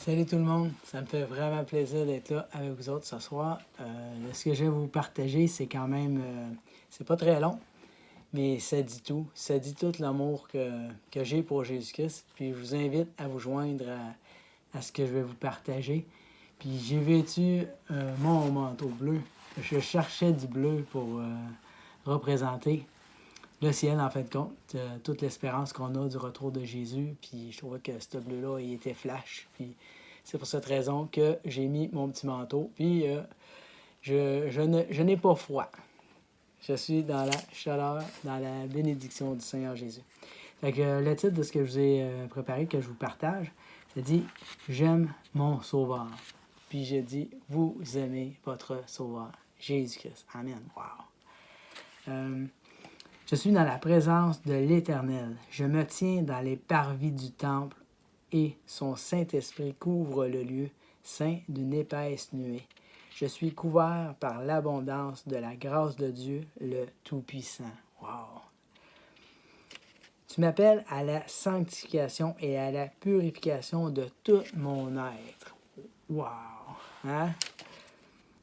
Salut tout le monde, ça me fait vraiment plaisir d'être là avec vous autres ce soir. Ce que je vais vous partager, c'est quand même, c'est pas très long, mais ça dit tout. Ça dit tout l'amour que j'ai pour Jésus-Christ. Puis je vous invite à vous joindre à ce que je vais vous partager. Puis j'ai vêtu mon manteau bleu. Je cherchais du bleu pour représenter le ciel, en fin de compte, toute l'espérance qu'on a du retour de Jésus. Puis je trouvais que ce bleu-là, il était flash. Puis c'est pour cette raison que j'ai mis mon petit manteau. Puis je n'ai pas froid. Je suis dans la chaleur, dans la bénédiction du Seigneur Jésus. Fait que le titre de ce que je vous ai préparé, que je vous partage, ça dit « J'aime mon Sauveur ». Puis je dis « Vous aimez votre Sauveur, Jésus-Christ ». Amen. Wow. Je suis dans la présence de l'Éternel. Je me tiens dans les parvis du temple et son Saint-Esprit couvre le lieu saint d'une épaisse nuée. Je suis couvert par l'abondance de la grâce de Dieu, le Tout-Puissant. Wow! Tu m'appelles à la sanctification et à la purification de tout mon être. Wow! Hein?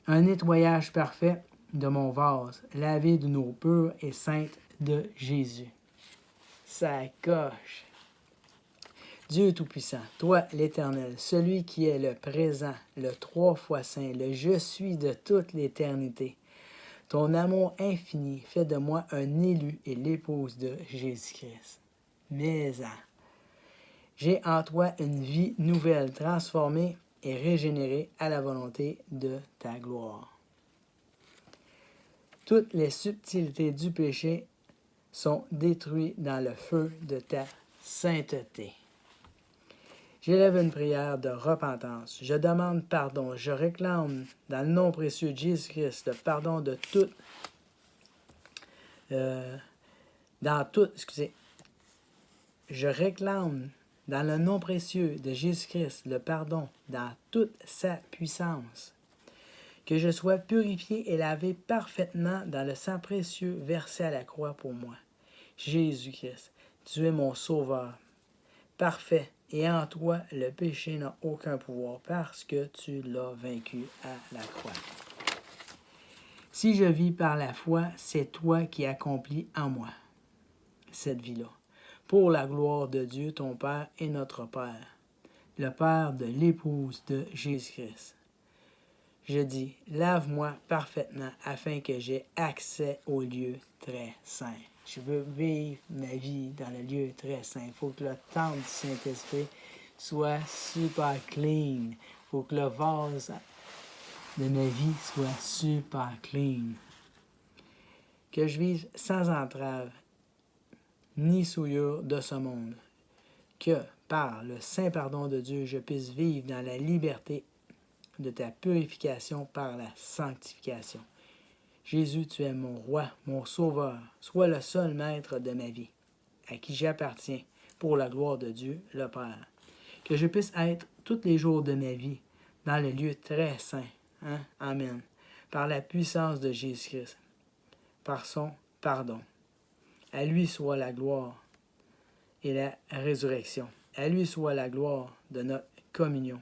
Un nettoyage parfait de mon vase, lavé d'une eau pure et sainte de Jésus. Ça coche. Dieu Tout-Puissant, toi l'Éternel, celui qui est le présent, le trois fois saint, le je suis de toute l'éternité. Ton amour infini fait de moi un élu et l'épouse de Jésus-Christ. Mais j'ai en toi une vie nouvelle, transformée et régénérée à la volonté de ta gloire. Toutes les subtilités du péché sont détruites dans le feu de ta sainteté. J'élève une prière de repentance. Je demande pardon. Je réclame dans le nom précieux de Jésus-Christ le pardon de tout. Je réclame dans le nom précieux de Jésus-Christ le pardon dans toute sa puissance. Que je sois purifié et lavé parfaitement dans le sang précieux versé à la croix pour moi. Jésus-Christ, tu es mon sauveur. Parfait. Et en toi, le péché n'a aucun pouvoir parce que tu l'as vaincu à la croix. Si je vis par la foi, c'est toi qui accomplis en moi cette vie-là. Pour la gloire de Dieu, ton Père et notre Père, le Père de l'épouse de Jésus-Christ. Je dis, lave-moi parfaitement afin que j'aie accès au lieu très saint. Je veux vivre ma vie dans le lieu très saint. Il faut que le temple du Saint-Esprit soit super clean. Il faut que le vase de ma vie soit super clean. Que je vive sans entrave ni souillure de ce monde. Que, par le saint pardon de Dieu, je puisse vivre dans la liberté de ta purification par la sanctification. Jésus, tu es mon roi, mon sauveur. Sois le seul maître de ma vie, à qui j'appartiens, pour la gloire de Dieu, le Père. Que je puisse être tous les jours de ma vie dans le lieu très saint. Hein? Amen. Par la puissance de Jésus-Christ, par son pardon. À lui soit la gloire et la résurrection. À lui soit la gloire de notre communion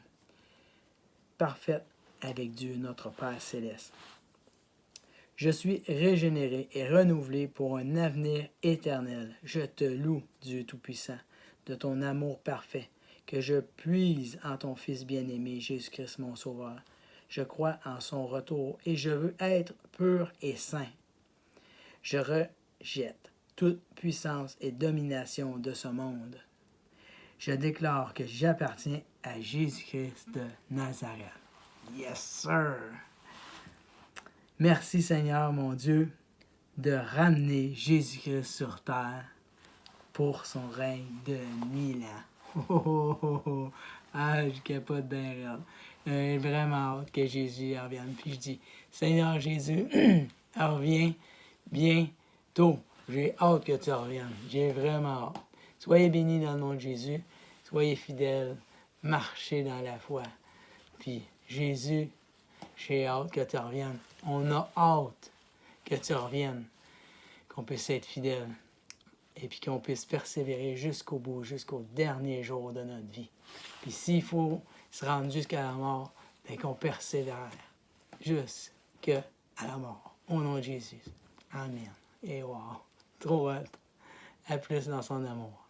parfaite avec Dieu, notre Père céleste. Je suis régénéré et renouvelé pour un avenir éternel. Je te loue, Dieu Tout-Puissant, de ton amour parfait, que je puise en ton Fils bien-aimé, Jésus-Christ, mon Sauveur. Je crois en son retour et je veux être pur et saint. Je rejette toute puissance et domination de ce monde. Je déclare que j'appartiens à Jésus-Christ de Nazareth. Yes, sir! Merci, Seigneur, mon Dieu, de ramener Jésus-Christ sur terre pour son règne de 1000 ans. Oh, oh, oh, oh. Ah, je capote bien raide. J'ai vraiment hâte que Jésus revienne. Puis je dis, Seigneur Jésus, reviens bientôt. J'ai hâte que tu reviennes. J'ai vraiment hâte. Soyez bénis dans le nom de Jésus. Soyez fidèles. Marchez dans la foi. Puis Jésus, j'ai hâte que tu reviennes. On a hâte que tu reviennes. Qu'on puisse être fidèles. et puis qu'on puisse persévérer jusqu'au bout, jusqu'au dernier jour de notre vie. Puis s'il faut se rendre jusqu'à la mort, bien qu'on persévère jusqu'à la mort. Au nom de Jésus. Amen. Et wow, trop hâte. À plus dans son amour.